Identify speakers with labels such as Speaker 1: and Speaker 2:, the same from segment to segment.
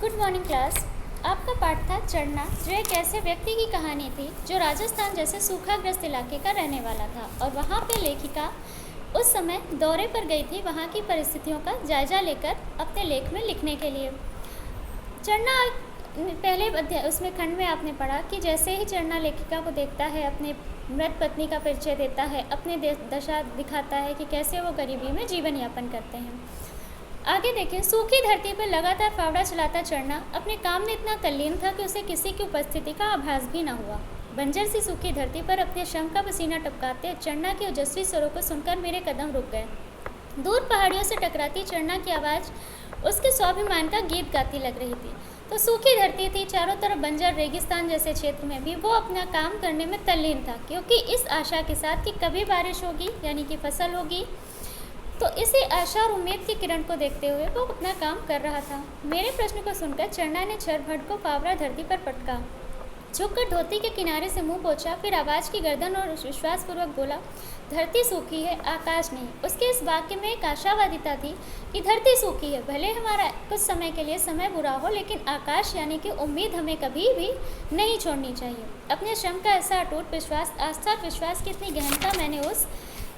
Speaker 1: Good morning class. आपका पाठ था चढ़ना, जो एक ऐसे व्यक्ति की कहानी थी जो राजस्थान जैसे सूखाग्रस्त इलाके का रहने वाला था और वहाँ पे लेखिका उस समय दौरे पर गई थी वहाँ की परिस्थितियों का जायजा लेकर अपने लेख में लिखने के लिए। चढ़ना पहले उसमें खंड में आपने पढ़ा कि जैसे ही चढ़ना लेखिका को देखता है, अपने मृत पत्नी का परिचय देता है, अपने दशा दिखाता है कि कैसे वो गरीबी में जीवन यापन करते हैं। आगे देखें, सूखी धरती पर लगातार फावड़ा चलाता चढ़ना अपने काम में इतना तल्लीन था कि उसे किसी की उपस्थिति का आभास भी न हुआ। बंजर सी सूखी धरती पर अपने श्रम का पसीना टपकाते चढ़ना के ओजस्वी स्वरों को सुनकर मेरे कदम रुक गए। दूर पहाड़ियों से टकराती चढ़ना की आवाज़ उसके स्वाभिमान का गीत गाती लग रही थी। तो सूखी धरती थी, चारों तरफ बंजर रेगिस्तान जैसे क्षेत्र में भी वो अपना काम करने में तल्लीन था, क्योंकि इस आशा के साथ कि कभी बारिश होगी, यानी कि फसल होगी। तो इसी आशा और उम्मीद की किरण को देखते हुए वो अपना काम कर रहा था। मेरे प्रश्न को सुनकर चढ़ना ने छरभट को फावड़ा धरती पर पटका, झुककर धोती के किनारे से मुंह पोंछा, फिर आवाज़ की गर्दन और विश्वासपूर्वक बोला, धरती सूखी है, आकाश नहीं। उसके इस वाक्य में एक आशावादिता थी कि धरती सूखी है, भले हमारा कुछ समय के लिए समय बुरा हो, लेकिन आकाश यानी कि उम्मीद हमें कभी भी नहीं छोड़नी चाहिए। अपने श्रम का ऐसा अटूट विश्वास, आस्था और विश्वास की इतनी गहनता मैंने उस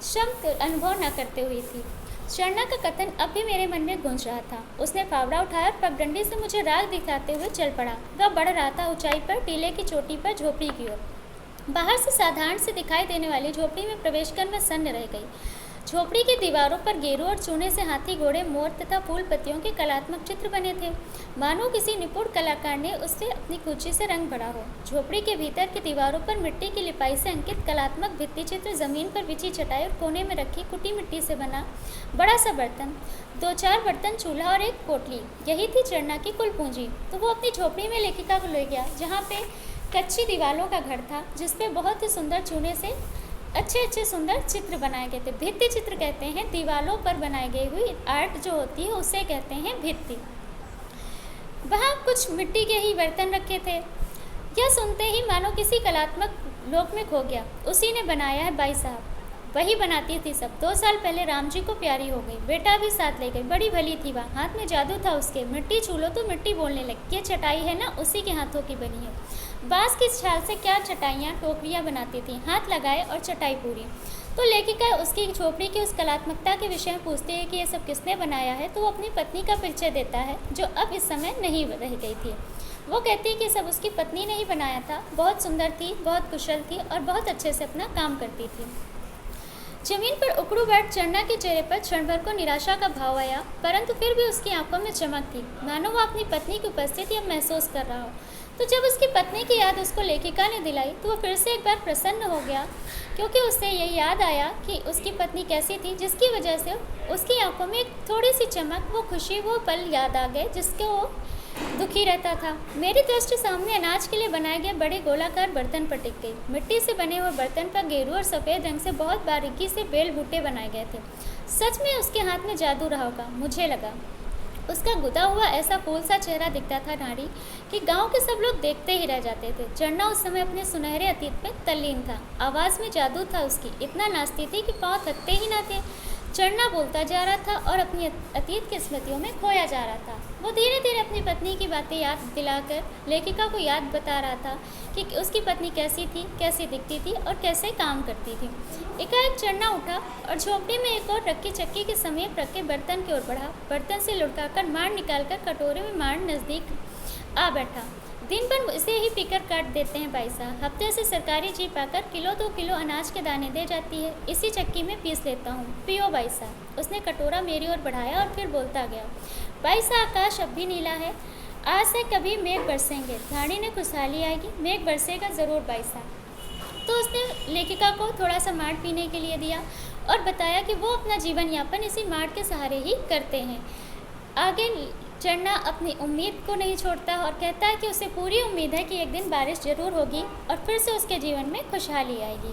Speaker 1: श्रम अनुभव न करते हुई थी। चढ़ना का कथन अब भी मेरे मन में गूंज रहा था। उसने फावड़ा उठाया और पगडंडी से मुझे राग दिखाते हुए चल पड़ा। वह बढ़ रहा था ऊंचाई पर, टीले की चोटी पर, झोपड़ी की ओर। बाहर से साधारण से दिखाई देने वाली झोपड़ी में प्रवेश कर मैं सन्न रह गई। झोपड़ी की दीवारों पर गेरू और चूने से हाथी, घोड़े, मोर तथा फूल पत्तियों के कलात्मक चित्र बने थे, मानो किसी निपुण कलाकार ने उससे अपनी कुची से रंग भरा हो। झोपड़ी के भीतर की दीवारों पर मिट्टी की लिपाई से अंकित कलात्मक भित्ति चित्र, जमीन पर बिछी चटाई और कोने में रखी कुटी मिट्टी से बना बड़ा सा बर्तन, 2-4 बर्तन, चूल्हा और एक पोटली, यही थी चढ़ना की कुल पूंजी। तो वो अपनी झोपड़ी में लेखिका को ले गया, जहाँ पे कच्ची दीवारों का घर था, जिसपे बहुत ही सुंदर चूने से अच्छे सुंदर चित्र बनाए गए थे। भित्ति चित्र कहते हैं दीवारों पर बनाई गई हुई आर्ट जो होती है, उसे कहते हैं भित्ति। वहाँ कुछ मिट्टी के ही बर्तन रखे थे। यह सुनते ही मानो किसी कलात्मक लोक में खो गया। उसी ने बनाया है बाई साहब, वही बनाती थी सब। 2 साल पहले राम जी को प्यारी हो गई, बेटा भी साथ ले गई, बड़ी भली थी वह। हाथ में जादू था उसके, मिट्टी छू लो तो मिट्टी बोलने लगी। ये चटाई है ना, उसी के हाथों की बनी है। बांस की छाल से क्या चटाइयाँ, टोकरियाँ बनाती थी, हाथ लगाए और चटाई पूरी। तो लेखिका उसकी झोपड़ी की उस कलात्मकता के विषय में पूछती है कि ये सब किसने बनाया है, तो वो अपनी पत्नी का परिचय देता है, जो अब इस समय नहीं रह गई थी। वो कहती है कि सब उसकी पत्नी ने ही बनाया था। बहुत सुंदर थी, बहुत कुशल थी और बहुत अच्छे से अपना काम करती थी। जमीन पर उकड़ू बैठ चढ़ना के चेहरे पर क्षण भर को निराशा का भाव आया, परंतु फिर भी उसकी आंखों में चमक थी, मानो वो अपनी पत्नी की उपस्थिति अब महसूस कर रहा हो। तो जब उसकी पत्नी की याद उसको लेखिका ने दिलाई, तो वो फिर से एक बार प्रसन्न हो गया, क्योंकि उससे ये याद आया कि उसकी पत्नी कैसी थी, जिसकी वजह से उसकी आंखों में एक थोड़ी सी चमक, वो खुशी, वो पल याद आ गए जिसके वो दुखी रहता था। मेरी दृष्टि सामने अनाज के लिए बनाए गए बड़े गोलाकार बर्तन पर टिक गई। मिट्टी से बने हुए बर्तन पर गेरू और सफ़ेद रंग से बहुत बारीकी से बेल बूटे बनाए गए थे। सच में उसके हाथ में जादू रहा होगा, मुझे लगा। उसका गुदा हुआ ऐसा फूल सा चेहरा दिखता था नारी कि गांव के सब लोग देखते ही रह जाते थे। चढ़ना उस समय अपने सुनहरे अतीत में तल्लीन था। आवाज़ में जादू था उसकी, इतना नाचती थी कि पाँव थकते ही ना थे। चढ़ना बोलता जा रहा था और अपनी अतीत की स्मृतियों में खोया जा रहा था। वो धीरे धीरे अपनी पत्नी की बातें याद दिलाकर लेखिका को याद बता रहा था कि उसकी पत्नी कैसी थी, कैसी दिखती थी और कैसे काम करती थी। एकाएक चढ़ना उठा और झोपड़ी में एक और रखी चक्की के समीप रखे बर्तन की ओर बढ़ा। बर्तन से लुढ़काकर मांड निकालकर कटोरे में मांड नज़दीक आ बैठा। दिन भर इसे ही पीकर काट देते हैं भाई साहब। हफ्ते से सरकारी जीप आकर किलो 2 किलो अनाज के दाने दे जाती है, इसी चक्की में पीस लेता हूँ, पियो भाई साहब। उसने कटोरा मेरी ओर बढ़ाया और फिर बोलता गया, भाई साहब आकाश अब भी नीला है, आज से कभी मेघ बरसेंगे, धाड़ी ने खुशहाली आएगी, मेघ बरसेगा ज़रूर भाई साहब। तो उसने लेखिका को थोड़ा सा मांड पीने के लिए दिया और बताया कि वो अपना जीवन यापन इसी मांड के सहारे ही करते हैं। आगे चढ़ना अपनी उम्मीद को नहीं छोड़ता और कहता है कि उसे पूरी उम्मीद है कि एक दिन बारिश ज़रूर होगी और फिर से उसके जीवन में खुशहाली आएगी।